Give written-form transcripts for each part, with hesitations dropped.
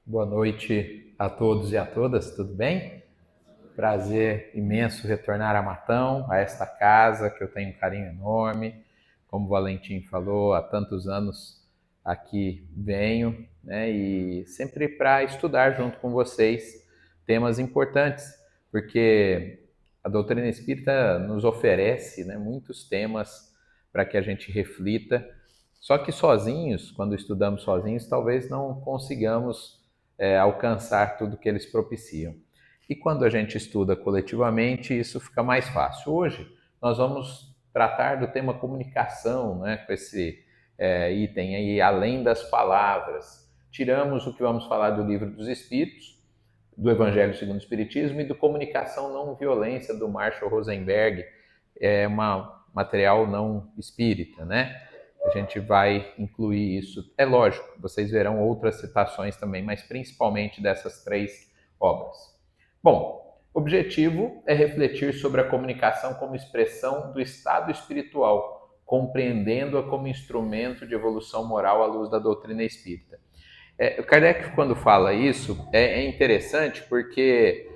Boa noite a todos e a todas, tudo bem? Prazer imenso retornar a Matão, a esta casa que eu tenho um carinho enorme. Como o Valentim falou, há tantos anos aqui venho, né? E sempre para estudar junto com vocês temas importantes, porque a doutrina espírita nos oferece, né, muitos temas para que a gente reflita. Só que sozinhos, quando estudamos sozinhos, talvez não consigamos alcançar tudo que eles propiciam. E quando a gente estuda coletivamente, isso fica mais fácil. Hoje, nós vamos tratar do tema comunicação, né, com esse item aí, além das palavras. Tiramos o que vamos falar do Livro dos Espíritos, do Evangelho segundo o Espiritismo e do Comunicação Não Violência, do Marshall Rosenberg, é um material não espírita, né? A gente vai incluir isso. É lógico, vocês verão outras citações também, mas principalmente dessas três obras. Bom, o objetivo é refletir sobre a comunicação como expressão do estado espiritual, compreendendo-a como instrumento de evolução moral à luz da doutrina espírita. O Kardec, quando fala isso, é interessante porque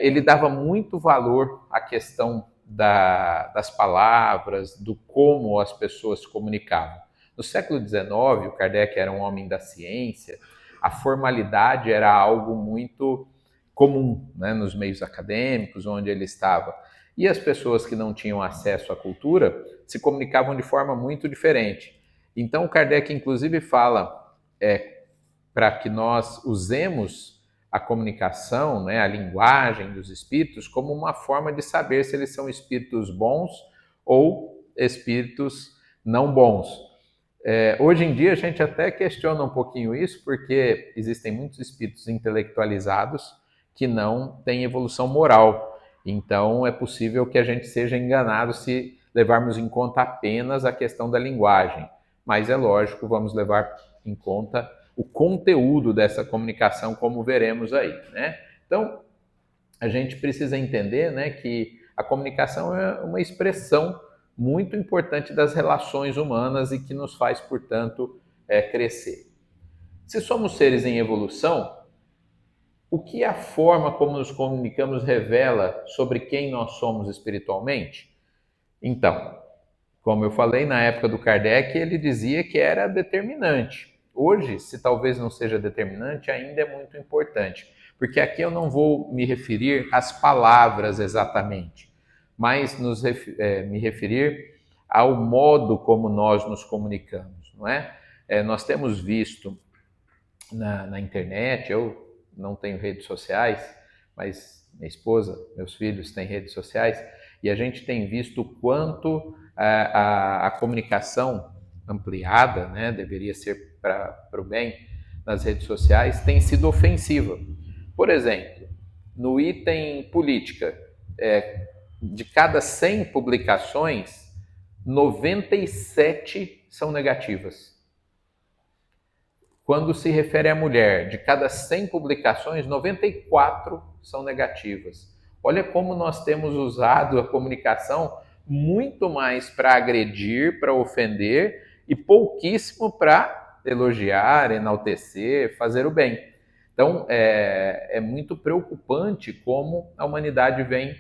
ele dava muito valor à questão das palavras, do como as pessoas se comunicavam. No século XIX, o Kardec era um homem da ciência, a formalidade era algo muito comum, né, nos meios acadêmicos, onde ele estava. E as pessoas que não tinham acesso à cultura se comunicavam de forma muito diferente. Então, o Kardec, inclusive, fala para que nós usemos a comunicação, né, a linguagem dos espíritos, como uma forma de saber se eles são espíritos bons ou espíritos não bons. Hoje em dia a gente até questiona um pouquinho isso, porque existem muitos espíritos intelectualizados que não têm evolução moral. Então é possível que a gente seja enganado se levarmos em conta apenas a questão da linguagem. Mas é lógico, vamos levar em conta o conteúdo dessa comunicação, como veremos aí, né? Então, a gente precisa entender, né, que a comunicação é uma expressão muito importante das relações humanas e que nos faz, portanto, crescer. Se somos seres em evolução, o que a forma como nos comunicamos revela sobre quem nós somos espiritualmente? Então, como eu falei, na época do Kardec, ele dizia que era determinante. Hoje, se talvez não seja determinante, ainda é muito importante. Porque aqui eu não vou me referir às palavras exatamente, mas me referir ao modo como nós nos comunicamos, não é? Nós temos visto na internet, eu não tenho redes sociais, mas minha esposa, meus filhos têm redes sociais, e a gente tem visto o quanto a comunicação ampliada, né, deveria ser para o bem nas redes sociais, tem sido ofensiva. Por exemplo, no item política, de cada 100 publicações, 97 são negativas. Quando se refere à mulher, de cada 100 publicações, 94 são negativas. Olha como nós temos usado a comunicação muito mais para agredir, para ofender e pouquíssimo para elogiar, enaltecer, fazer o bem. Então, é muito preocupante como a humanidade vem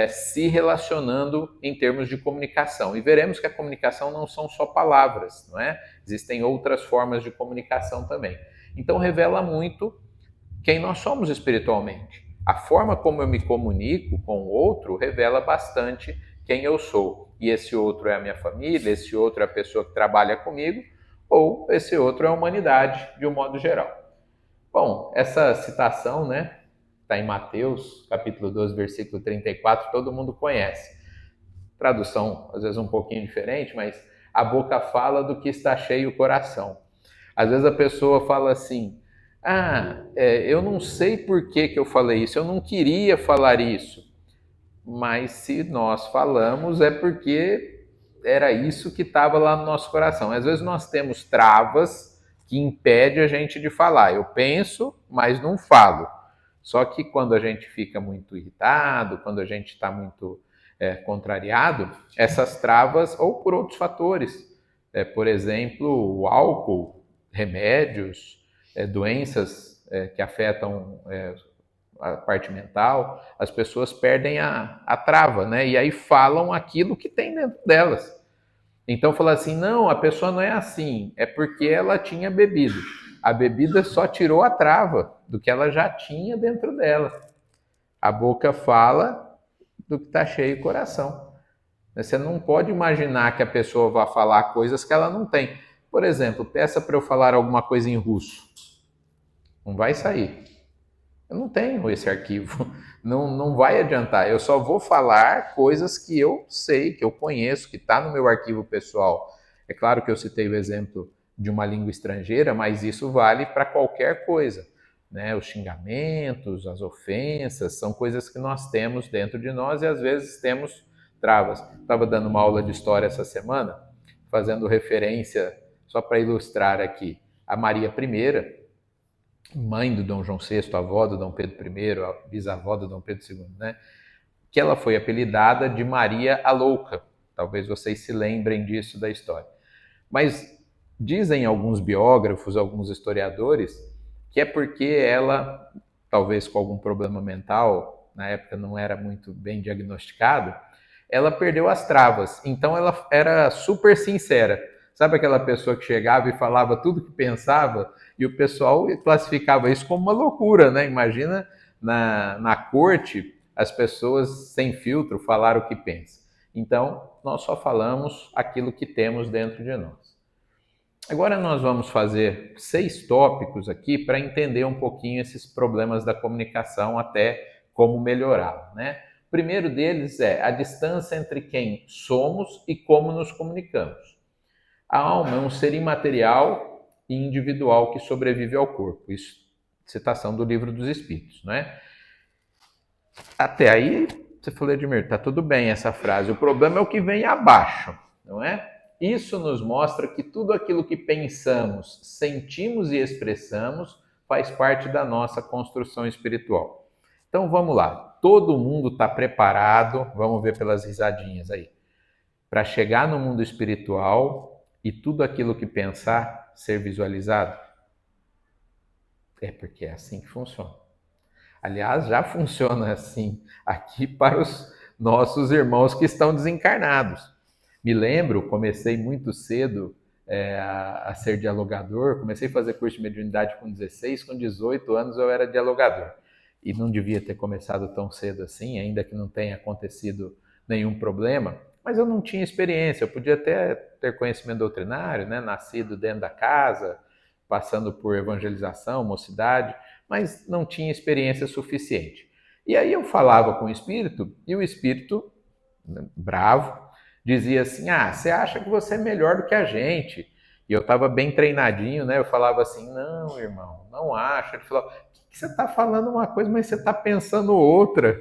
se relacionando em termos de comunicação. E veremos que a comunicação não são só palavras, não é? Existem outras formas de comunicação também. Então, revela muito quem nós somos espiritualmente. A forma como eu me comunico com o outro revela bastante quem eu sou. E esse outro é a minha família, esse outro é a pessoa que trabalha comigo, ou esse outro é a humanidade, de um modo geral. Bom, essa citação, né, está em Mateus, capítulo 12, versículo 34, todo mundo conhece. Tradução, às vezes, um pouquinho diferente, mas a boca fala do que está cheio o coração. Às vezes a pessoa fala assim, eu não sei por que eu falei isso, eu não queria falar isso. Mas se nós falamos é porque era isso que estava lá no nosso coração. Às vezes nós temos travas que impedem a gente de falar. Eu penso, mas não falo. Só que quando a gente fica muito irritado, quando a gente está muito contrariado, essas travas, ou por outros fatores, por exemplo, o álcool, remédios, doenças que afetam a parte mental, as pessoas perdem a trava, né? E aí falam aquilo que tem dentro delas. Então fala assim, não, a pessoa não é assim, é porque ela tinha bebido. A bebida só tirou a trava do que ela já tinha dentro dela. A boca fala do que está cheio o coração. Você não pode imaginar que a pessoa vá falar coisas que ela não tem. Por exemplo, peça para eu falar alguma coisa em russo. Não vai sair. Eu não tenho esse arquivo. Não vai adiantar. Eu só vou falar coisas que eu sei, que eu conheço, que está no meu arquivo pessoal. É claro que eu citei o exemplo de uma língua estrangeira, mas isso vale para qualquer coisa. Né? Os xingamentos, as ofensas, são coisas que nós temos dentro de nós e às vezes temos travas. Estava dando uma aula de história essa semana, fazendo referência, só para ilustrar aqui, a Maria I, mãe do Dom João VI, avó do Dom Pedro I, a bisavó do Dom Pedro II, né? Que ela foi apelidada de Maria a Louca. Talvez vocês se lembrem disso da história. Mas dizem alguns biógrafos, alguns historiadores, que é porque ela, talvez com algum problema mental, na época não era muito bem diagnosticado, ela perdeu as travas. Então ela era super sincera. Sabe aquela pessoa que chegava e falava tudo que pensava e o pessoal classificava isso como uma loucura, né? Imagina na corte as pessoas sem filtro falar o que pensam. Então, nós só falamos aquilo que temos dentro de nós. Agora nós vamos fazer 6 tópicos aqui para entender um pouquinho esses problemas da comunicação, até como melhorá-la, né? O primeiro deles é a distância entre quem somos e como nos comunicamos. A alma é um ser imaterial e individual que sobrevive ao corpo. Isso, citação do Livro dos Espíritos, não é? Até aí, você falou, Edmir, tá tudo bem essa frase. O problema é o que vem abaixo, não é? Isso nos mostra que tudo aquilo que pensamos, sentimos e expressamos faz parte da nossa construção espiritual. Então vamos lá. Todo mundo está preparado, vamos ver pelas risadinhas aí, para chegar no mundo espiritual e tudo aquilo que pensar ser visualizado? É porque é assim que funciona. Aliás, já funciona assim aqui para os nossos irmãos que estão desencarnados. Me lembro, comecei muito cedo a ser dialogador, comecei a fazer curso de mediunidade com 16, com 18 anos eu era dialogador. E não devia ter começado tão cedo assim, ainda que não tenha acontecido nenhum problema, mas eu não tinha experiência, eu podia até ter conhecimento doutrinário, né? Nascido dentro da casa, passando por evangelização, mocidade, mas não tinha experiência suficiente. E aí eu falava com o espírito, e o espírito, bravo, dizia assim, você acha que você é melhor do que a gente? E eu estava bem treinadinho, né? Eu falava assim, não, irmão, não acho. Ele falou, que você está falando uma coisa, mas você está pensando outra.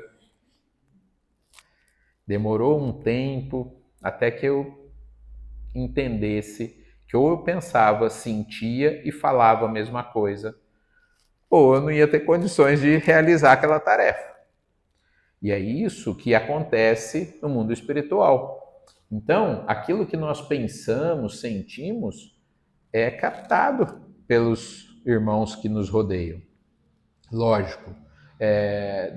Demorou um tempo até que eu entendesse que ou eu pensava, sentia e falava a mesma coisa, ou eu não ia ter condições de realizar aquela tarefa. E é isso que acontece no mundo espiritual. Então, aquilo que nós pensamos, sentimos, é captado pelos irmãos que nos rodeiam. Lógico,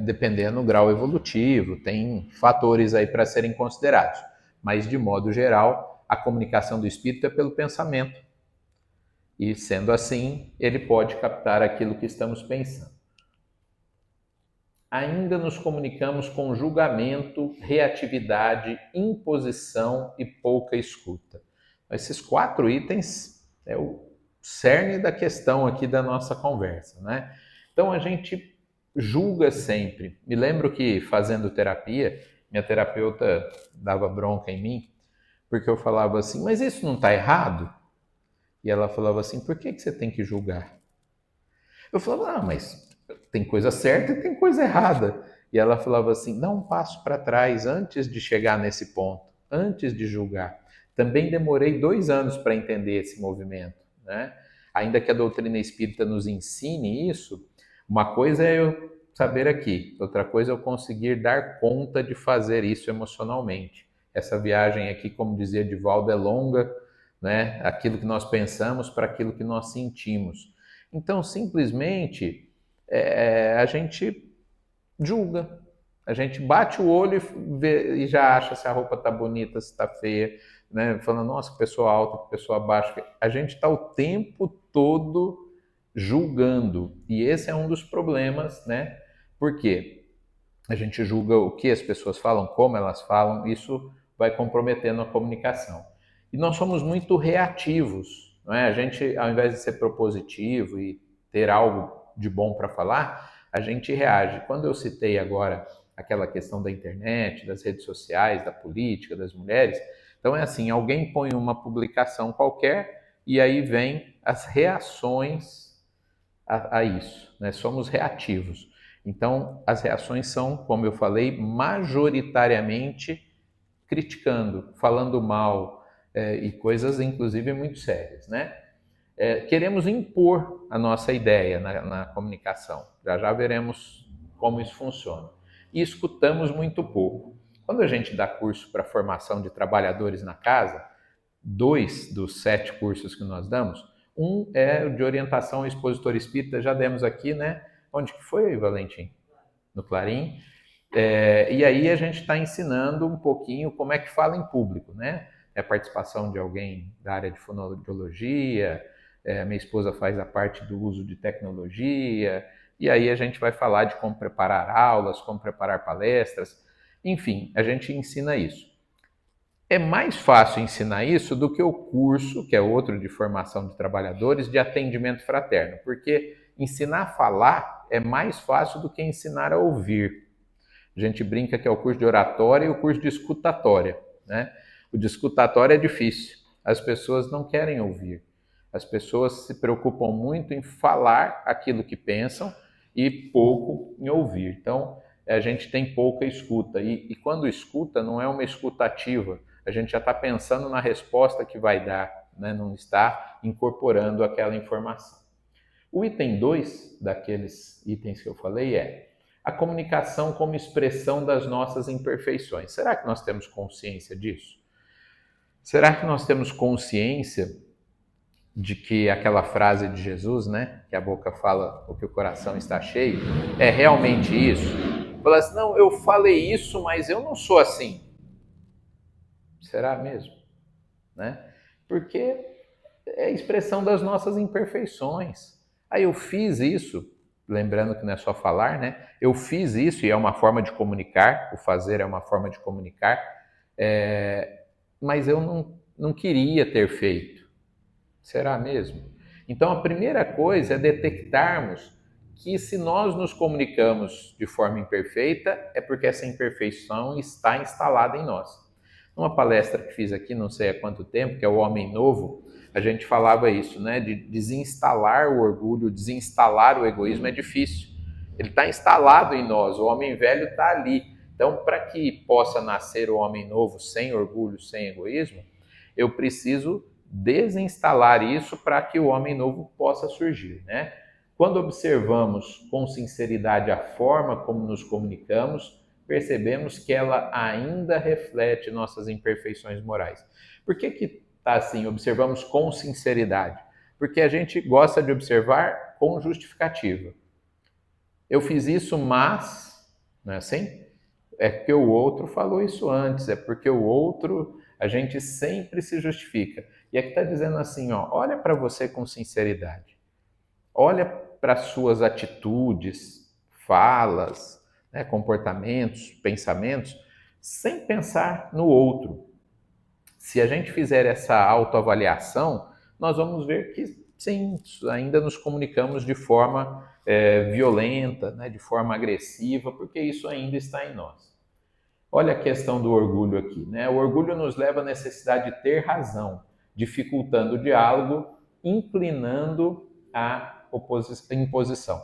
dependendo do grau evolutivo, tem fatores aí para serem considerados. Mas, de modo geral, a comunicação do espírito é pelo pensamento. E, sendo assim, ele pode captar aquilo que estamos pensando. Ainda nos comunicamos com julgamento, reatividade, imposição e pouca escuta. Esses 4 itens é o cerne da questão aqui da nossa conversa, né? Então a gente julga sempre. Me lembro que fazendo terapia, minha terapeuta dava bronca em mim, porque eu falava assim, mas isso não está errado? E ela falava assim, por que você tem que julgar? Eu falava, mas tem coisa certa e tem coisa errada. E ela falava assim, dá um passo para trás antes de chegar nesse ponto, antes de julgar. Também demorei 2 anos para entender esse movimento, né? Ainda que a doutrina espírita nos ensine isso, uma coisa é eu saber aqui, outra coisa é eu conseguir dar conta de fazer isso emocionalmente. Essa viagem aqui, como dizia Divaldo, é longa, né? Aquilo que nós pensamos para aquilo que nós sentimos. Então, simplesmente, a gente julga. A gente bate o olho e já acha se a roupa está bonita, se está feia, né? Falando, nossa, que pessoa alta, que pessoa baixa. A gente está o tempo todo julgando. E esse é um dos problemas, né? Por quê? A gente julga o que as pessoas falam, como elas falam, isso vai comprometendo a comunicação. E nós somos muito reativos, não é? A gente, ao invés de ser propositivo e ter algo de bom para falar, a gente reage. Quando eu citei agora aquela questão da internet, das redes sociais, da política, das mulheres, então é assim, alguém põe uma publicação qualquer e aí vem as reações a isso, né? Somos reativos. Então, as reações são, como eu falei, majoritariamente criticando, falando mal, e coisas, inclusive, muito sérias, né? Queremos impor a nossa ideia na comunicação. Já já veremos como isso funciona. E escutamos muito pouco. Quando a gente dá curso para formação de trabalhadores na casa, 2 dos 7 cursos que nós damos, um é o de orientação ao expositor espírita, já demos aqui, né? Onde que foi, Valentim? No Clarim. E aí a gente está ensinando um pouquinho como é que fala em público, né? É a participação de alguém da área de fonoaudiologia, minha esposa faz a parte do uso de tecnologia, e aí a gente vai falar de como preparar aulas, como preparar palestras, enfim, a gente ensina isso. É mais fácil ensinar isso do que o curso, que é outro de formação de trabalhadores, de atendimento fraterno, porque ensinar a falar é mais fácil do que ensinar a ouvir. A gente brinca que é o curso de oratória e o curso de escutatória, né? O de escutatória é difícil, as pessoas não querem ouvir. As pessoas se preocupam muito em falar aquilo que pensam e pouco em ouvir. Então, a gente tem pouca escuta. E quando escuta, não é uma escuta ativa. A gente já está pensando na resposta que vai dar, né? Não está incorporando aquela informação. O item 2 daqueles itens que eu falei é a comunicação como expressão das nossas imperfeições. Será que nós temos consciência disso? Será que nós temos consciência de que aquela frase de Jesus, né, que a boca fala o que o coração está cheio, é realmente isso? Fala assim, não, eu falei isso, mas eu não sou assim. Será mesmo? Né? Porque é a expressão das nossas imperfeições. Aí eu fiz isso, lembrando que não é só falar, né? Eu fiz isso e é uma forma de comunicar, o fazer é uma forma de comunicar, mas eu não queria ter feito. Será mesmo? Então a primeira coisa é detectarmos que se nós nos comunicamos de forma imperfeita, é porque essa imperfeição está instalada em nós. Numa palestra que fiz aqui, não sei há quanto tempo, que é o Homem Novo, a gente falava isso, né? De desinstalar o orgulho, desinstalar o egoísmo é difícil. Ele está instalado em nós, o homem velho está ali. Então, para que possa nascer o homem novo sem orgulho, sem egoísmo, eu preciso desinstalar isso para que o homem novo possa surgir, né? Quando observamos com sinceridade a forma como nos comunicamos, percebemos que ela ainda reflete nossas imperfeições morais. Por que está assim? Observamos com sinceridade? Porque a gente gosta de observar com justificativa. Eu fiz isso, mas, não é assim? É porque o outro falou isso antes, é porque o outro, a gente sempre se justifica. E aqui está dizendo assim, ó, olha para você com sinceridade. Olha para suas atitudes, falas, né, comportamentos, pensamentos, sem pensar no outro. Se a gente fizer essa autoavaliação, nós vamos ver que sim, ainda nos comunicamos de forma violenta, né, de forma agressiva, porque isso ainda está em nós. Olha a questão do orgulho aqui, né? O orgulho nos leva à necessidade de ter razão, dificultando o diálogo, inclinando a imposição.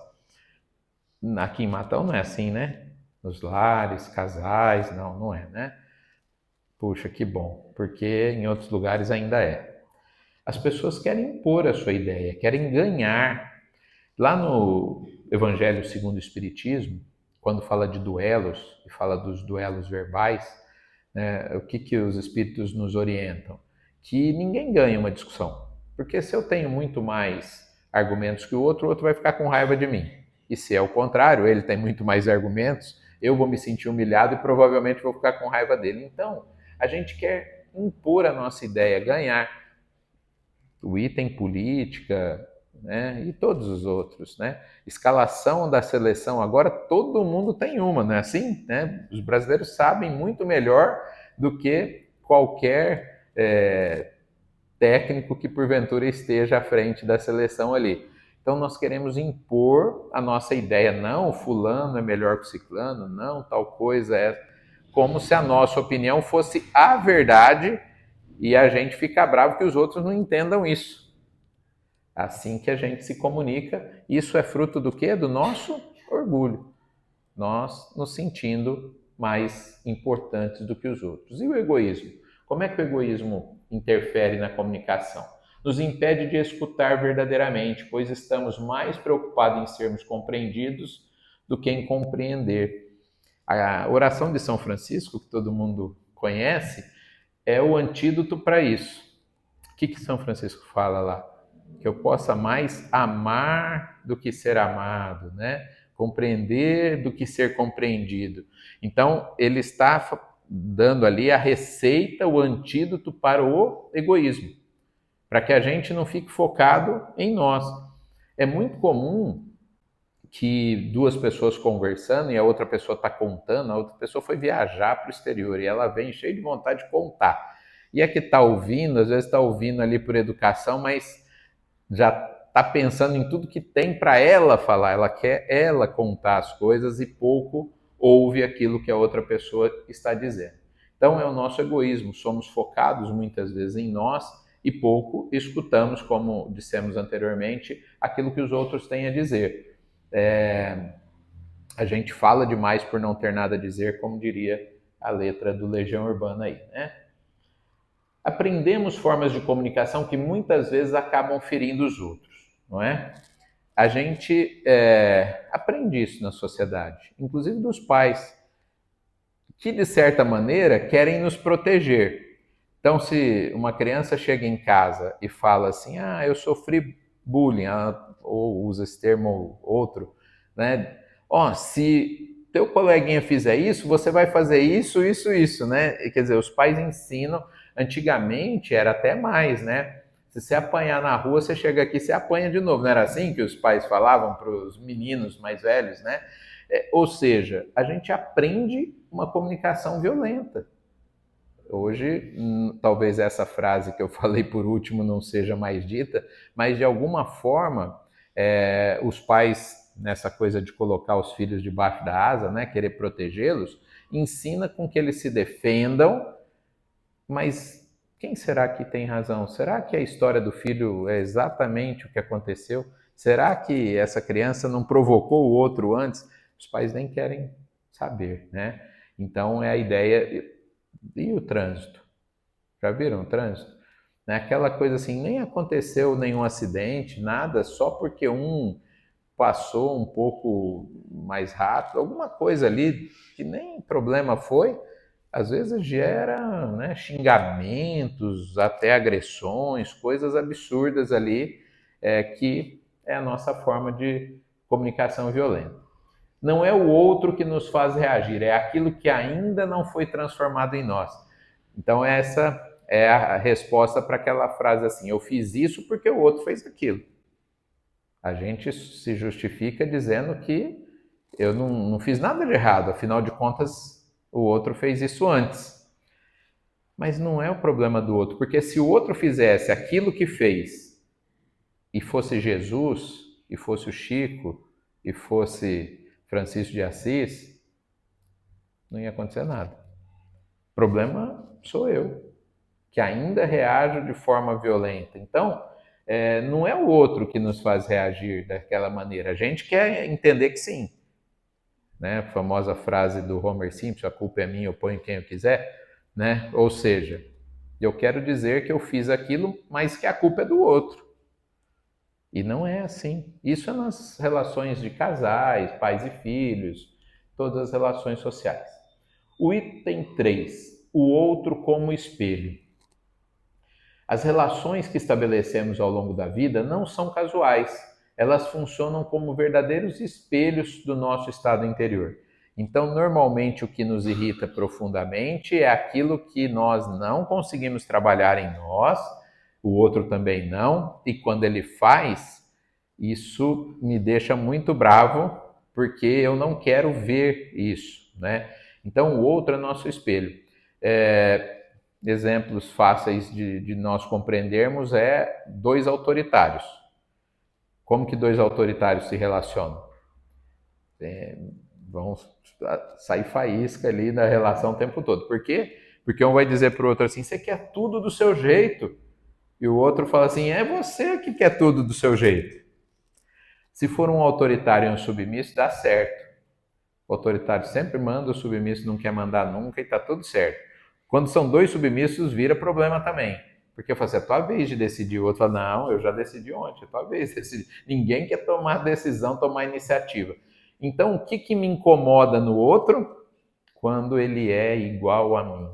Aqui em Matão não é assim, né? Nos lares, casais, não é, né? Puxa, que bom, porque em outros lugares ainda é. As pessoas querem impor a sua ideia, querem ganhar. Lá no Evangelho segundo o Espiritismo, quando fala de duelos e fala dos duelos verbais, né, o que os espíritos nos orientam? Que ninguém ganha uma discussão. Porque se eu tenho muito mais argumentos que o outro vai ficar com raiva de mim. E se é o contrário, ele tem muito mais argumentos, eu vou me sentir humilhado e provavelmente vou ficar com raiva dele. Então, a gente quer impor a nossa ideia, ganhar. O item política, né, e todos os outros, né? Escalação da seleção, agora todo mundo tem uma, não é assim? Né? Os brasileiros sabem muito melhor do que qualquer técnico que porventura esteja à frente da seleção ali. Então nós queremos impor a nossa ideia, não, fulano é melhor que o ciclano, não, tal coisa é, como se a nossa opinião fosse a verdade e a gente fica bravo que os outros não entendam isso. Assim que a gente se comunica, isso é fruto do quê? Do nosso orgulho. Nós nos sentindo mais importantes do que os outros. E o egoísmo? Como é que o egoísmo interfere na comunicação? Nos impede de escutar verdadeiramente, pois estamos mais preocupados em sermos compreendidos do que em compreender. A oração de São Francisco, que todo mundo conhece, é o antídoto para isso. O que São Francisco fala lá? Que eu possa mais amar do que ser amado, né? Compreender do que ser compreendido. Então, ele está dando ali a receita, o antídoto para o egoísmo, para que a gente não fique focado em nós. É muito comum que duas pessoas conversando e a outra pessoa está contando, a outra pessoa foi viajar para o exterior e ela vem cheia de vontade de contar. E a que está ouvindo, às vezes está ouvindo ali por educação, mas já está pensando em tudo que tem para ela falar, ela quer ela contar as coisas e pouco ouve aquilo que a outra pessoa está dizendo. Então é o nosso egoísmo, somos focados muitas vezes em nós e pouco escutamos, como dissemos anteriormente, aquilo que os outros têm a dizer. A gente fala demais por não ter nada a dizer, como diria a letra do Legião Urbana aí, né? Aprendemos formas de comunicação que muitas vezes acabam ferindo os outros, não é? A gente aprende isso na sociedade, inclusive dos pais, que de certa maneira querem nos proteger. Então, se uma criança chega em casa e fala assim, eu sofri bullying, ou usa esse termo ou outro, né? Se teu coleguinha fizer isso, você vai fazer isso, isso, isso, né? E, quer dizer, os pais ensinam. Antigamente era até mais, né? Se você apanhar na rua, você chega aqui, você apanha de novo. Não era assim que os pais falavam para os meninos mais velhos, né? Ou seja, a gente aprende uma comunicação violenta. Hoje, talvez essa frase que eu falei por último não seja mais dita, mas de alguma forma, os pais, nessa coisa de colocar os filhos debaixo da asa, né, querer protegê-los, ensina com que eles se defendam, mas quem será que tem razão? Será que a história do filho é exatamente o que aconteceu? Será que essa criança não provocou o outro antes? Os pais nem querem saber, né? Então é a ideia. E o trânsito? Já viram o trânsito? É aquela coisa assim, nem aconteceu nenhum acidente, nada, só porque um passou um pouco mais rápido, alguma coisa ali que nem problema foi, às vezes gera, né, xingamentos, até agressões, coisas absurdas ali, que é a nossa forma de comunicação violenta. Não é o outro que nos faz reagir, é aquilo que ainda não foi transformado em nós. Então essa é a resposta para aquela frase assim, eu fiz isso porque o outro fez aquilo. A gente se justifica dizendo que eu não fiz nada de errado, afinal de contas o outro fez isso antes. Mas não é o problema do outro, porque se o outro fizesse aquilo que fez e fosse Jesus, e fosse o Chico, e fosse Francisco de Assis, não ia acontecer nada. O problema sou eu, que ainda reajo de forma violenta. Então, não é o outro que nos faz reagir daquela maneira. A gente quer entender que sim. Né? A famosa frase do Homer Simpson, a culpa é minha, eu ponho quem eu quiser. Né? Ou seja, eu quero dizer que eu fiz aquilo, mas que a culpa é do outro. E não é assim. Isso é nas relações de casais, pais e filhos, todas as relações sociais. O item 3, o outro como espelho. As relações que estabelecemos ao longo da vida não são casuais, elas funcionam como verdadeiros espelhos do nosso estado interior. Então, normalmente, o que nos irrita profundamente é aquilo que nós não conseguimos trabalhar em nós, o outro também não, e quando ele faz, isso me deixa muito bravo, porque eu não quero ver isso, né? Então, o outro é nosso espelho. Exemplos fáceis de nós compreendermos é dois autoritários. Como que dois autoritários se relacionam? Vão sair faísca ali na relação o tempo todo. Por quê? Porque um vai dizer para o outro assim, você quer tudo do seu jeito. E o outro fala assim, é você que quer tudo do seu jeito. Se for um autoritário e um submisso, dá certo. O autoritário sempre manda, o submisso não quer mandar nunca e está tudo certo. Quando são dois submissos, vira problema também. Porque eu falo assim, é tua vez de decidir. O outro fala, não, eu já decidi ontem, é tua vez de decidir. Ninguém quer tomar decisão, tomar iniciativa. Então, o que me incomoda no outro? Quando ele é igual a mim.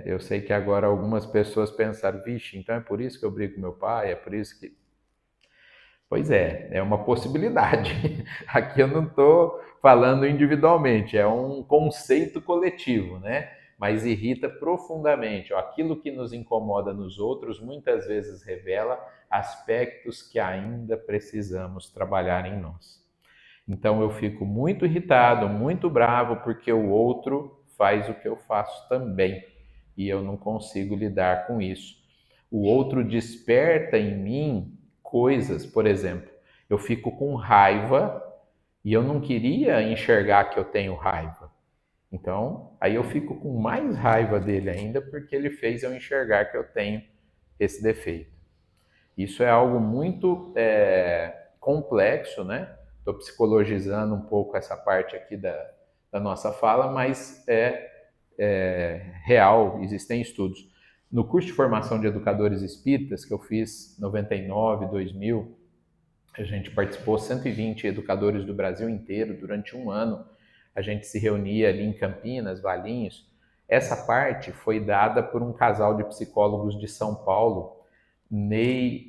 Eu sei que agora algumas pessoas pensaram, vixe, então é por isso que eu brigo com meu pai, é por isso que... Pois é uma possibilidade. Aqui eu não estou falando individualmente, é um conceito coletivo, né? Mas irrita profundamente. Aquilo que nos incomoda nos outros muitas vezes revela aspectos que ainda precisamos trabalhar em nós. Então eu fico muito irritado, muito bravo, porque o outro faz o que eu faço também e eu não consigo lidar com isso. O outro desperta em mim coisas, por exemplo, eu fico com raiva e eu não queria enxergar que eu tenho raiva. Então, aí eu fico com mais raiva dele ainda porque ele fez eu enxergar que eu tenho esse defeito. Isso é algo muito complexo, né? Estou psicologizando um pouco essa parte aqui da nossa fala, mas é real, existem estudos. No curso de formação de educadores espíritas, que eu fiz em 99, 2000, a gente participou 120 educadores do Brasil inteiro durante um ano. A gente se reunia ali em Campinas, Valinhos. Essa parte foi dada por um casal de psicólogos de São Paulo, Ney...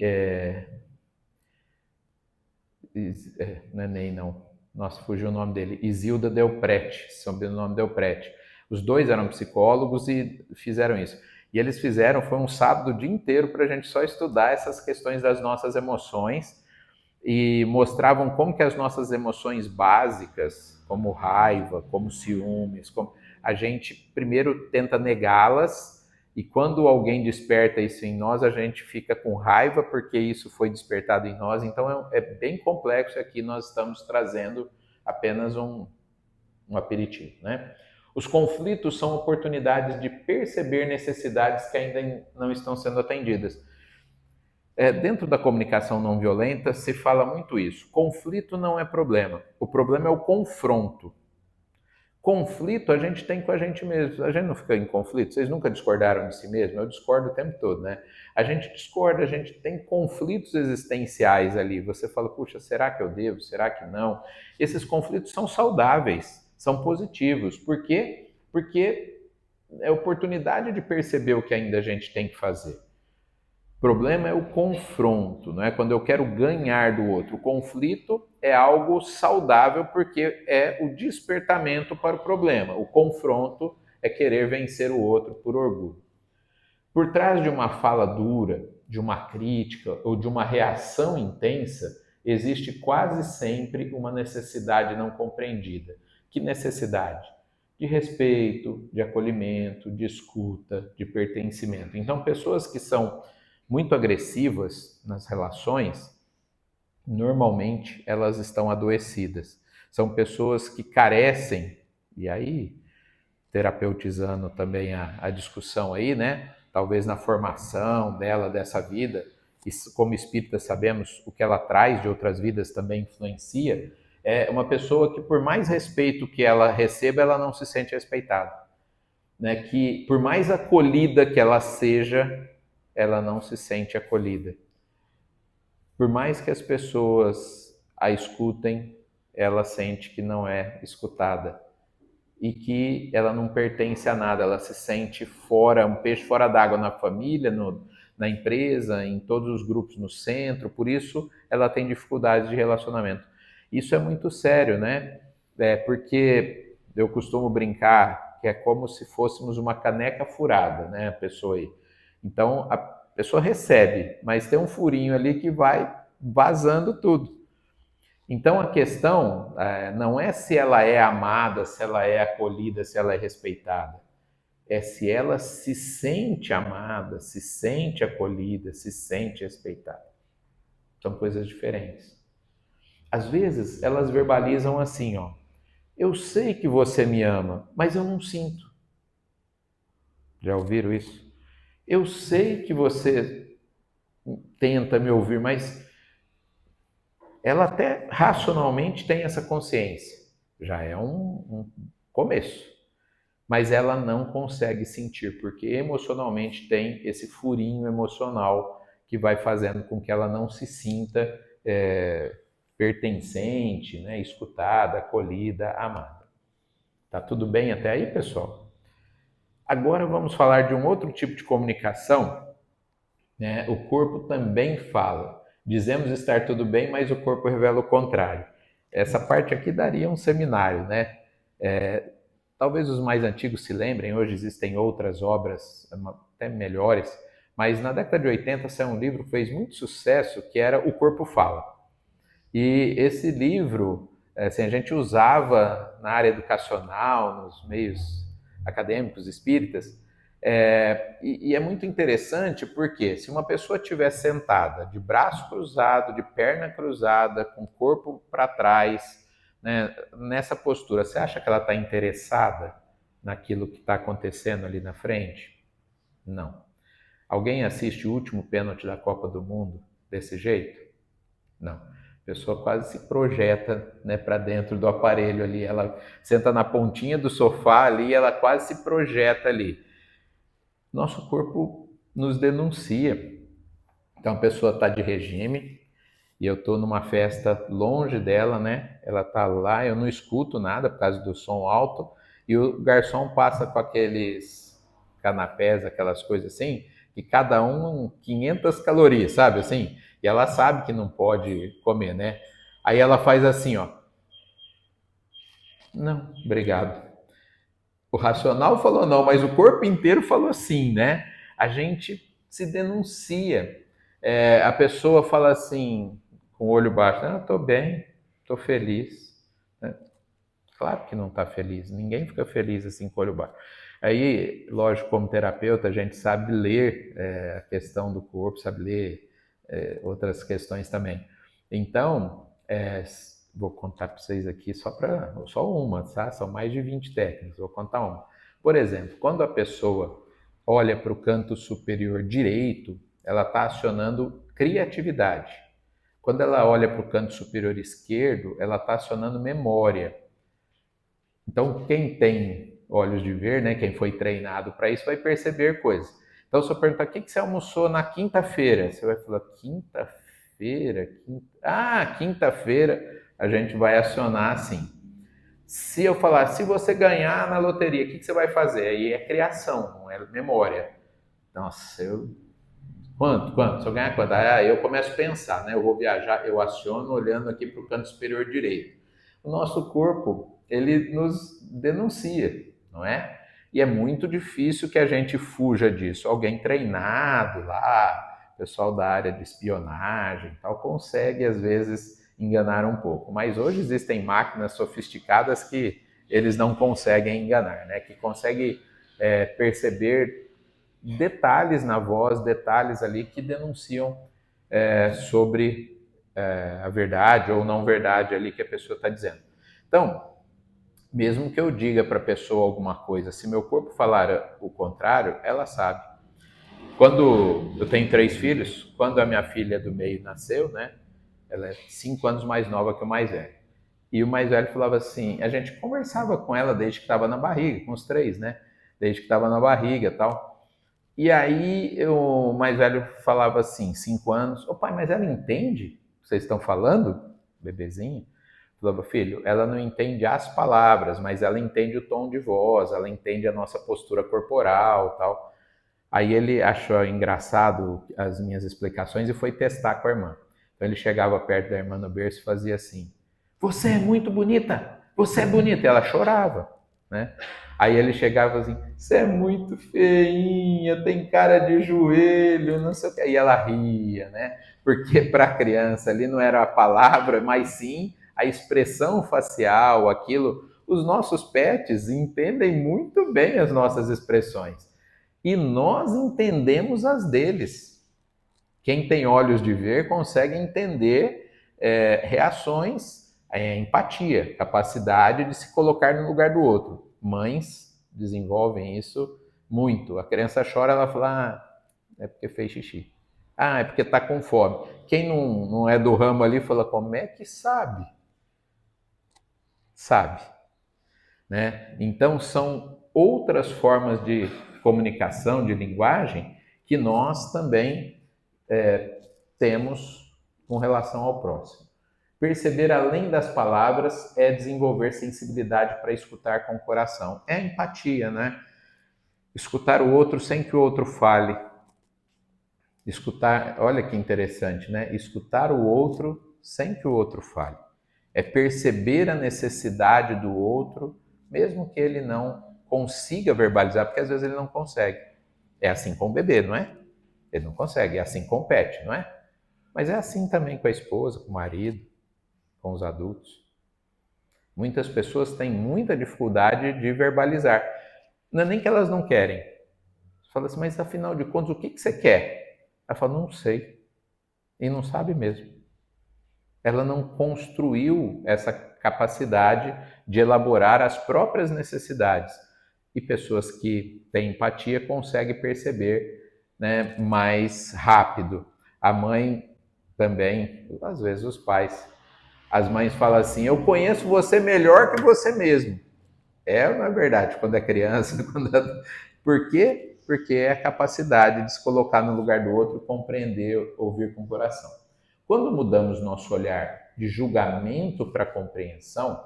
não é Ney, não. Nossa, fugiu o nome dele. Isilda Delprete, sobrenome Delprete. Os dois eram psicólogos e fizeram isso. E eles fizeram, foi um sábado o dia inteiro para a gente só estudar essas questões das nossas emoções e mostravam como que as nossas emoções básicas, como raiva, como ciúmes, a gente primeiro tenta negá-las e quando alguém desperta isso em nós, a gente fica com raiva porque isso foi despertado em nós. Então é bem complexo. Aqui nós estamos trazendo apenas um aperitivo, né? Os conflitos são oportunidades de perceber necessidades que ainda não estão sendo atendidas. Dentro da comunicação não violenta se fala muito isso. Conflito não é problema. O problema é o confronto. Conflito a gente tem com a gente mesmo. A gente não fica em conflito. Vocês nunca discordaram de si mesmo? Eu discordo o tempo todo, né? A gente discorda, a gente tem conflitos existenciais ali. Você fala, puxa, será que eu devo? Será que não? Esses conflitos são saudáveis, são positivos. Por quê? Porque é oportunidade de perceber o que ainda a gente tem que fazer. O problema é o confronto, não é? Quando eu quero ganhar do outro. O conflito é algo saudável porque é o despertamento para o problema. O confronto é querer vencer o outro por orgulho. Por trás de uma fala dura, de uma crítica ou de uma reação intensa, existe quase sempre uma necessidade não compreendida. Que necessidade? De respeito, de acolhimento, de escuta, de pertencimento. Então, pessoas que são muito agressivas nas relações, normalmente elas estão adoecidas. São pessoas que carecem, e aí, terapeutizando também a discussão aí, né? Talvez na formação dela, dessa vida, e como espírita sabemos o que ela traz de outras vidas também influencia, é uma pessoa que por mais respeito que ela receba, ela não se sente respeitada. Né? Que por mais acolhida que ela seja, ela não se sente acolhida. Por mais que as pessoas a escutem, ela sente que não é escutada. e que ela não pertence a nada, ela se sente fora, um peixe fora d'água na família, na empresa, em todos os grupos no centro, por isso ela tem dificuldades de relacionamento. Isso é muito sério, né? Porque eu costumo brincar que é como se fôssemos uma caneca furada, né? A pessoa aí. Então a pessoa recebe, mas tem um furinho ali que vai vazando tudo. Então a questão não é se ela é amada, se ela é acolhida, se ela é respeitada. É se ela se sente amada, se sente acolhida, se sente respeitada. São coisas diferentes. Às vezes elas verbalizam assim, ó. Eu sei que você me ama, mas eu não sinto. Já ouviram isso? Eu sei que você tenta me ouvir, mas ela até racionalmente tem essa consciência. Já é um começo. Mas ela não consegue sentir, porque emocionalmente tem esse furinho emocional que vai fazendo com que ela não se sinta pertencente, né, escutada, acolhida, amada. Tá tudo bem até aí, pessoal? Agora vamos falar de um outro tipo de comunicação, né? O corpo também fala. Dizemos estar tudo bem, mas o corpo revela o contrário. Essa parte aqui daria um seminário, né? Talvez os mais antigos se lembrem, hoje existem outras obras até melhores, mas na década de 80 saiu um livro que fez muito sucesso, que era O Corpo Fala. E esse livro, assim, a gente usava na área educacional, nos meios acadêmicos espíritas, e é muito interessante porque se uma pessoa estiver sentada, de braço cruzado, de perna cruzada, com o corpo para trás, né, nessa postura, você acha que ela está interessada naquilo que está acontecendo ali na frente? Não. Alguém assiste o último pênalti da Copa do Mundo desse jeito? Não. A pessoa quase se projeta, né, para dentro do aparelho ali. Ela senta na pontinha do sofá ali, ela quase se projeta ali. Nosso corpo nos denuncia. Então a pessoa está de regime e eu estou numa festa longe dela, né? Ela está lá, eu não escuto nada por causa do som alto e o garçom passa com aqueles canapés, aquelas coisas assim, e cada um 500 calorias, sabe assim? E ela sabe que não pode comer, né? Aí ela faz assim, ó. Não, obrigado. O racional falou não, mas o corpo inteiro falou sim, né? A gente se denuncia. A pessoa fala assim, com o olho baixo, ah, tô bem, tô feliz. Claro que não está feliz, ninguém fica feliz assim com o olho baixo. Aí, lógico, como terapeuta, a gente sabe ler a questão do corpo, sabe ler outras questões também. Então, vou contar para vocês aqui só uma, tá? São mais de 20 técnicas, vou contar uma. Por exemplo, quando a pessoa olha para o canto superior direito, ela está acionando criatividade. Quando ela olha para o canto superior esquerdo, ela está acionando memória. Então, quem tem olhos de ver, né, quem foi treinado para isso, vai perceber coisas. Então, se eu perguntar, o que você almoçou na quinta-feira? Você vai falar, quinta-feira? Quinta-feira, a gente vai acionar assim. Se eu falar, se você ganhar na loteria, o que você vai fazer? Aí é criação, não é memória. Nossa, Quanto? Se eu ganhar quanto? Eu começo a pensar, né? Eu vou viajar, eu aciono olhando aqui para o canto superior direito. O nosso corpo, ele nos denuncia, não é? E é muito difícil que a gente fuja disso. Alguém treinado lá, pessoal da área de espionagem e tal, consegue às vezes enganar um pouco. Mas hoje existem máquinas sofisticadas que eles não conseguem enganar, né? Que conseguem perceber detalhes na voz, detalhes ali que denunciam sobre a verdade ou não verdade ali que a pessoa está dizendo. Então, mesmo que eu diga para a pessoa alguma coisa, se meu corpo falar o contrário, ela sabe. Quando eu tenho 3 filhos, quando a minha filha do meio nasceu, né, ela é 5 anos mais nova que o mais velho. E o mais velho falava assim, a gente conversava com ela desde que estava na barriga, com os 3, né? Desde que estava na barriga e tal. E aí o mais velho falava assim, 5 anos, ô pai, mas ela entende o que vocês estão falando? Bebezinho. Falava, filho, ela não entende as palavras, mas ela entende o tom de voz, ela entende a nossa postura corporal, tal. Aí ele achou engraçado as minhas explicações e foi testar com a irmã. Então ele chegava perto da irmã no berço e fazia assim: "Você é muito bonita, você é bonita." E ela chorava, né? Aí ele chegava assim: "Você é muito feinha, tem cara de joelho, não sei o quê." E ela ria, né? Porque para a criança ali não era a palavra, mas sim a expressão facial, aquilo. Os nossos pets entendem muito bem as nossas expressões e nós entendemos as deles. Quem tem olhos de ver consegue entender reações, empatia, capacidade de se colocar no lugar do outro. Mães desenvolvem isso muito. A criança chora, ela fala: "Ah, é porque fez xixi. Ah, é porque está com fome." Quem não é do ramo ali fala: "Como é que sabe?" Sabe, né? Então são outras formas de comunicação, de linguagem, que nós também temos com relação ao próximo. Perceber além das palavras é desenvolver sensibilidade para escutar com o coração. É empatia, né? Escutar o outro sem que o outro fale. Escutar, olha que interessante, né? Escutar o outro sem que o outro fale. É perceber a necessidade do outro, mesmo que ele não consiga verbalizar, porque às vezes ele não consegue. É assim com o bebê, não é? Ele não consegue, é assim com o pet, não é? Mas é assim também com a esposa, com o marido, com os adultos. Muitas pessoas têm muita dificuldade de verbalizar. Não é nem que elas não querem. Você fala assim, mas afinal de contas, o que você quer? Ela fala, não sei. E não sabe mesmo. Ela não construiu essa capacidade de elaborar as próprias necessidades. E pessoas que têm empatia conseguem perceber, né, mais rápido. A mãe também, às vezes os pais. As mães falam assim, eu conheço você melhor que você mesmo. É, não é verdade, quando é criança. Por quê? Porque é a capacidade de se colocar no lugar do outro, compreender, ouvir com o coração. Quando mudamos nosso olhar de julgamento para compreensão,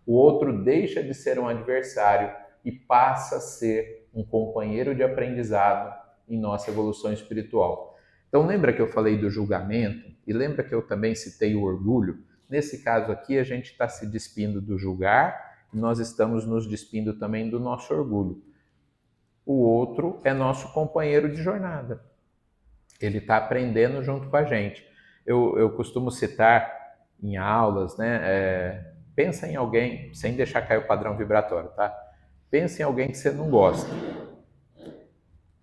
o outro deixa de ser um adversário e passa a ser um companheiro de aprendizado em nossa evolução espiritual. Então lembra que eu falei do julgamento e lembra que eu também citei o orgulho? Nesse caso aqui a gente está se despindo do julgar e nós estamos nos despindo também do nosso orgulho. O outro é nosso companheiro de jornada. Ele está aprendendo junto com a gente. Eu costumo citar em aulas, né? Pensa em alguém, sem deixar cair o padrão vibratório, tá? Pensa em alguém que você não gosta,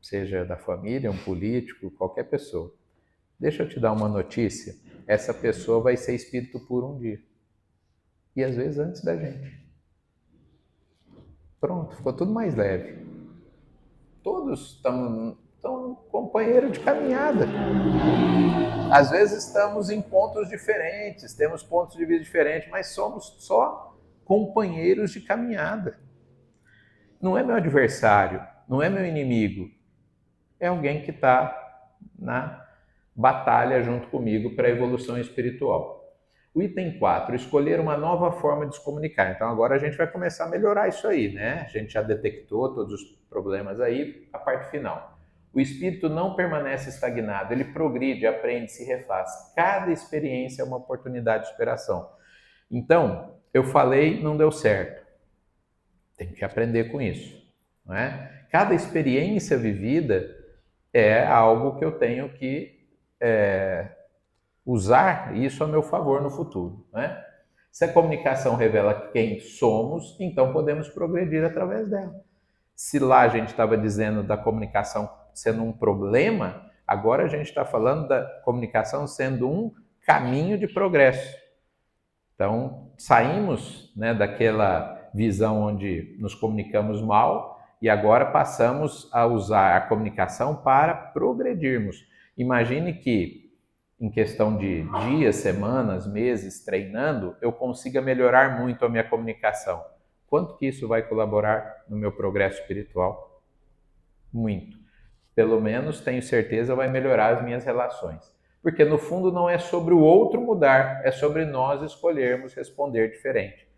seja da família, um político, qualquer pessoa. Deixa eu te dar uma notícia, essa pessoa vai ser espírito puro um dia. E às vezes antes da gente. Pronto, ficou tudo mais leve. Todos estão companheiro de caminhada. Às vezes estamos em pontos diferentes, temos pontos de vista diferentes, mas somos só companheiros de caminhada. Não é meu adversário, não é meu inimigo, é alguém que está na batalha junto comigo para a evolução espiritual. O item 4, escolher uma nova forma de se comunicar. Então agora a gente vai começar a melhorar isso aí, né? A gente já detectou todos os problemas aí, a parte final. O espírito não permanece estagnado, ele progride, aprende, se refaz. Cada experiência é uma oportunidade de superação. Então, eu falei, não deu certo. Tem que aprender com isso, não é? Cada experiência vivida é algo que eu tenho que usar isso a meu favor no futuro, né? Se a comunicação revela quem somos, então podemos progredir através dela. Se lá a gente estava dizendo da comunicação sendo um problema, agora a gente está falando da comunicação sendo um caminho de progresso. Então, saímos, né, daquela visão onde nos comunicamos mal e agora passamos a usar a comunicação para progredirmos. Imagine que em questão de dias, semanas, meses, treinando, eu consiga melhorar muito a minha comunicação. Quanto que isso vai colaborar no meu progresso espiritual? Muito. Pelo menos, tenho certeza, vai melhorar as minhas relações. Porque no fundo não é sobre o outro mudar, é sobre nós escolhermos responder diferente.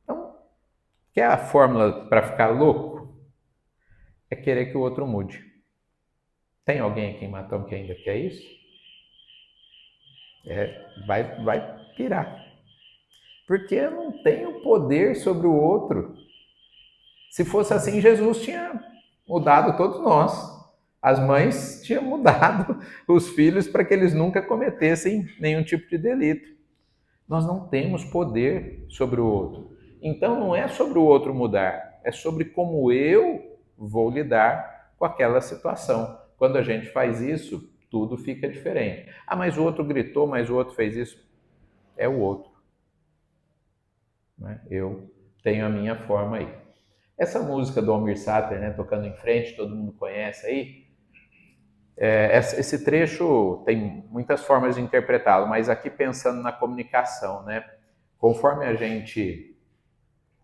Então, quer a fórmula para ficar louco? É querer que o outro mude. Tem alguém aqui em Matão que ainda quer isso? Vai pirar. Porque eu não tenho poder sobre o outro. Se fosse assim, Jesus tinha mudado todos nós. As mães tinham mudado os filhos para que eles nunca cometessem nenhum tipo de delito. Nós não temos poder sobre o outro. Então não é sobre o outro mudar, é sobre como eu vou lidar com aquela situação. Quando a gente faz isso, tudo fica diferente. Ah, mas o outro gritou, mas o outro fez isso. É o outro. Né? Eu tenho a minha forma aí. Essa música do Almir Sater, né, Tocando em Frente, todo mundo conhece aí. Esse trecho tem muitas formas de interpretá-lo, mas aqui pensando na comunicação, né? Conforme a gente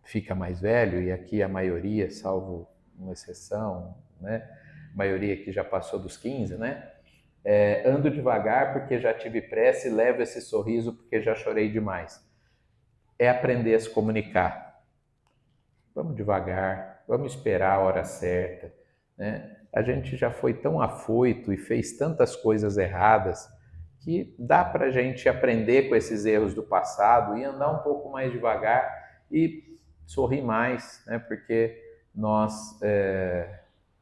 fica mais velho, e aqui a maioria, salvo uma exceção, né? A maioria que já passou dos 15, né? Ando devagar porque já tive pressa e levo esse sorriso porque já chorei demais. É aprender a se comunicar. Vamos devagar, vamos esperar a hora certa, né? A gente já foi tão afoito e fez tantas coisas erradas que dá para a gente aprender com esses erros do passado e andar um pouco mais devagar e sorrir mais, né? Porque nós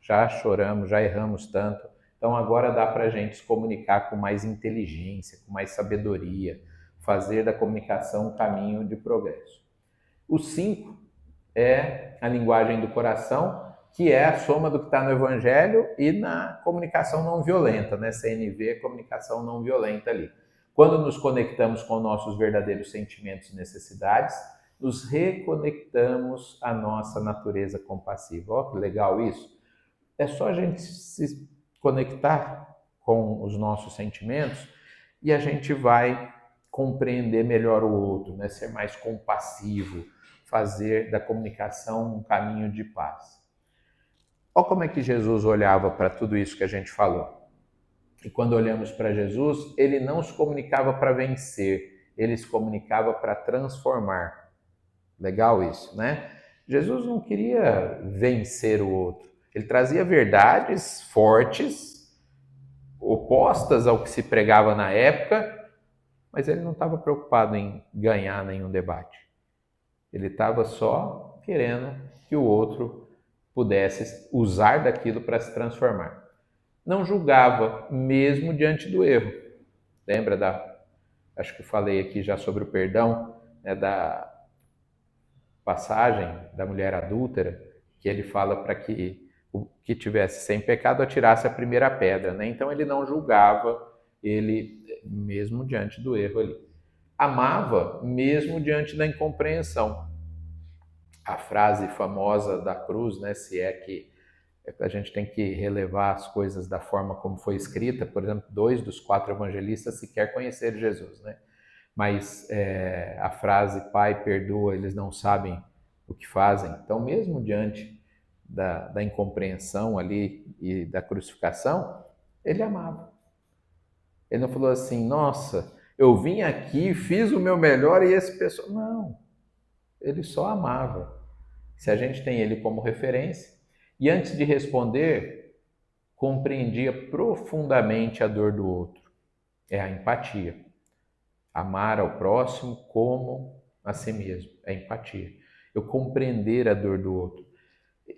já choramos, já erramos tanto, então agora dá para a gente se comunicar com mais inteligência, com mais sabedoria, fazer da comunicação um caminho de progresso. O 5 é a linguagem do coração, que é a soma do que está no Evangelho e na comunicação não violenta, né? CNV é comunicação não violenta ali. Quando nos conectamos com nossos verdadeiros sentimentos e necessidades, nos reconectamos à nossa natureza compassiva. Olha que legal isso. É só a gente se conectar com os nossos sentimentos e a gente vai compreender melhor o outro, né? Ser mais compassivo, fazer da comunicação um caminho de paz. Olha como é que Jesus olhava para tudo isso que a gente falou. E quando olhamos para Jesus, ele não se comunicava para vencer, ele se comunicava para transformar. Legal isso, né? Jesus não queria vencer o outro. Ele trazia verdades fortes, opostas ao que se pregava na época, mas ele não estava preocupado em ganhar nenhum debate. Ele estava só querendo que o outro pudesse usar daquilo para se transformar. Não julgava, mesmo diante do erro. Lembra acho que falei aqui já sobre o perdão, né, da passagem da mulher adúltera, que ele fala para que o que tivesse sem pecado atirasse a primeira pedra, né? Então ele não julgava, ele mesmo diante do erro ali. Amava mesmo diante da incompreensão. A frase famosa da cruz, né, se é que a gente tem que relevar as coisas da forma como foi escrita, por exemplo, 2 dos 4 evangelistas sequer conheceram Jesus, né? Mas a frase Pai, perdoa, eles não sabem o que fazem. Então, mesmo diante da incompreensão ali e da crucificação, ele amava. Ele não falou assim, nossa, eu vim aqui, fiz o meu melhor e esse pessoal... Não, ele só amava. Se a gente tem ele como referência, e antes de responder, compreendia profundamente a dor do outro. É a empatia. Amar ao próximo como a si mesmo. É empatia. Eu compreender a dor do outro.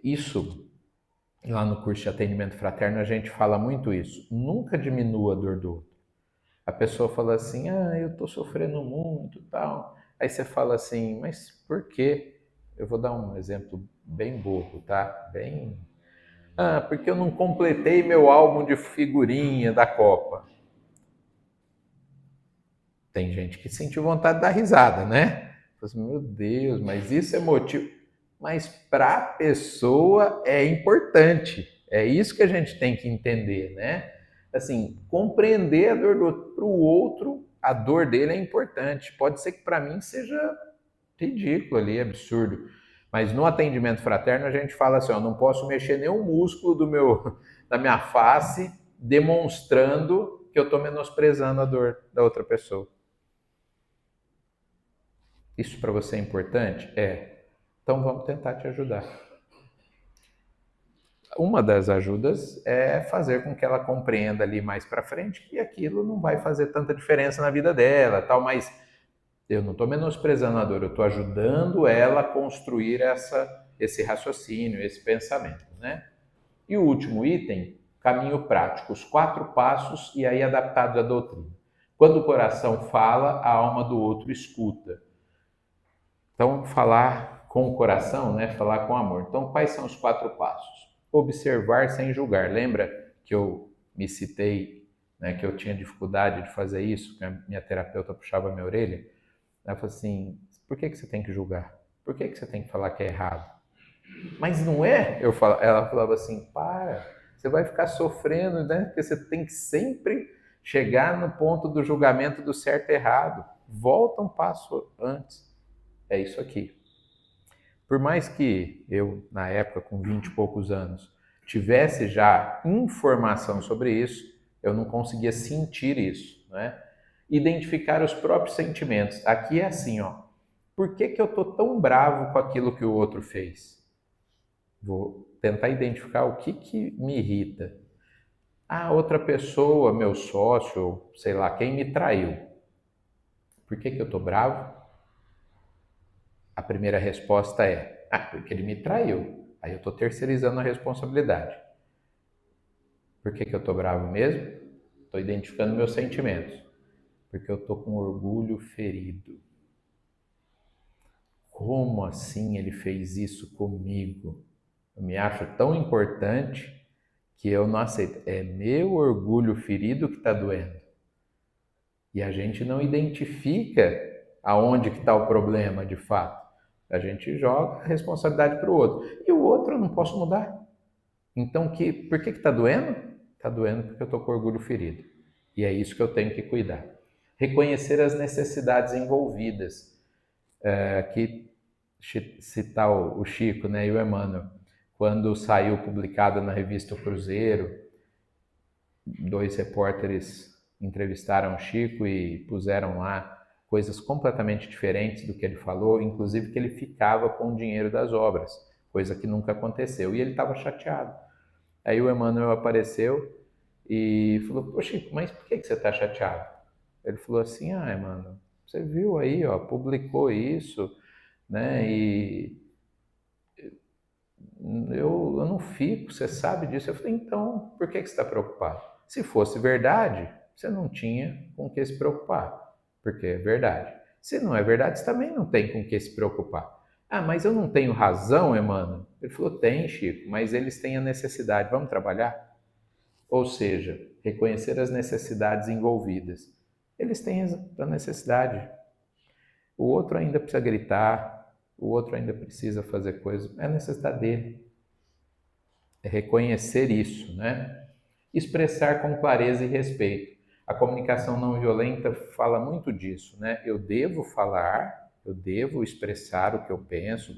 Isso, lá no curso de atendimento fraterno, a gente fala muito isso. Nunca diminua a dor do outro. A pessoa fala assim, eu estou sofrendo muito, tal. Aí você fala assim, mas por quê? Eu vou dar um exemplo bem bobo, tá? Porque eu não completei meu álbum de figurinha da Copa. Tem gente que sentiu vontade de dar risada, né? Assim, meu Deus, mas isso é motivo. Mas para a pessoa é importante. É isso que a gente tem que entender, né? Assim, compreender a dor do outro. Para o outro, a dor dele é importante. Pode ser que para mim seja ridículo ali, absurdo. Mas no atendimento fraterno a gente fala assim, não posso mexer nenhum músculo da minha face demonstrando que eu estou menosprezando a dor da outra pessoa. Isso para você é importante? É. Então vamos tentar te ajudar. Uma das ajudas é fazer com que ela compreenda ali mais para frente que aquilo não vai fazer tanta diferença na vida dela, tal, mas eu não estou menosprezando a dor, eu estou ajudando ela a construir esse raciocínio, esse pensamento, né? E o último item, caminho prático, os 4 passos e aí adaptados à doutrina. Quando o coração fala, a alma do outro escuta. Então, falar com o coração, né? Falar com amor. Então, quais são os 4 passos? Observar sem julgar. Lembra que eu me citei, né, que eu tinha dificuldade de fazer isso, que a minha terapeuta puxava a minha orelha? Ela falou assim, por que você tem que julgar? Por que você tem que falar que é errado? Mas não é? Ela falava assim, você vai ficar sofrendo, né? Porque você tem que sempre chegar no ponto do julgamento do certo e errado. Volta um passo antes. É isso aqui. Por mais que eu, na época, com 20 e poucos anos, tivesse já informação sobre isso, eu não conseguia sentir isso, né? Identificar os próprios sentimentos. Aqui é assim, ó. Por que eu tô tão bravo com aquilo que o outro fez? Vou tentar identificar o que me irrita. Outra pessoa, meu sócio, sei lá, quem me traiu. Por que eu tô bravo? A primeira resposta é, porque ele me traiu. Aí eu estou terceirizando a responsabilidade. Por que eu estou bravo mesmo? Estou identificando meus sentimentos. Porque eu estou com orgulho ferido. Como assim ele fez isso comigo? Eu me acho tão importante que eu não aceito. É meu orgulho ferido que está doendo. E a gente não identifica aonde que está o problema de fato. A gente joga a responsabilidade para o outro. E o outro eu não posso mudar. Então, por que está doendo? Está doendo porque eu estou com orgulho ferido. E é isso que eu tenho que cuidar. Reconhecer as necessidades envolvidas. Aqui, citar o Chico, né, e o Emmanuel. Quando saiu publicado na revista O Cruzeiro, 2 repórteres entrevistaram o Chico e puseram lá coisas completamente diferentes do que ele falou, inclusive que ele ficava com o dinheiro das obras, coisa que nunca aconteceu, e ele estava chateado. Aí o Emmanuel apareceu e falou, pô Chico, mas por que você está chateado? Ele falou assim, Emmanuel, você viu aí, ó, publicou isso, né, e eu não fico, você sabe disso. Eu falei, então, por que você está preocupado? Se fosse verdade, você não tinha com o que se preocupar, porque é verdade. Se não é verdade, você também não tem com o que se preocupar. Mas eu não tenho razão, Emmanuel? Ele falou, tem, Chico, mas eles têm a necessidade, vamos trabalhar? Ou seja, reconhecer as necessidades envolvidas. Eles têm a necessidade. O outro ainda precisa gritar, o outro ainda precisa fazer coisas, é a necessidade dele. É reconhecer isso, né? Expressar com clareza e respeito. A comunicação não violenta fala muito disso, né? Eu devo falar, eu devo expressar o que eu penso,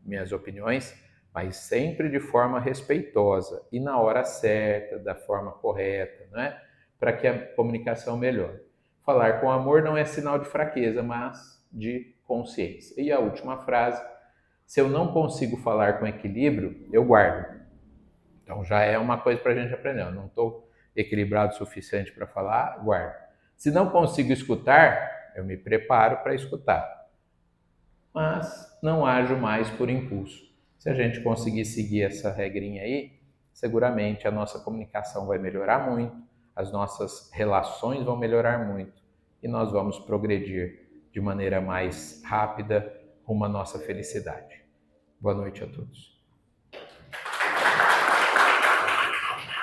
minhas opiniões, mas sempre de forma respeitosa e na hora certa, da forma correta, né? Para que a comunicação melhore. Falar com amor não é sinal de fraqueza, mas de consciência. E a última frase, se eu não consigo falar com equilíbrio, eu guardo. Então já é uma coisa para a gente aprender. Eu não estou equilibrado o suficiente para falar, guardo. Se não consigo escutar, eu me preparo para escutar. Mas não ajo mais por impulso. Se a gente conseguir seguir essa regrinha aí, seguramente a nossa comunicação vai melhorar muito, as nossas relações vão melhorar muito e nós vamos progredir de maneira mais rápida rumo à nossa felicidade. Boa noite a todos.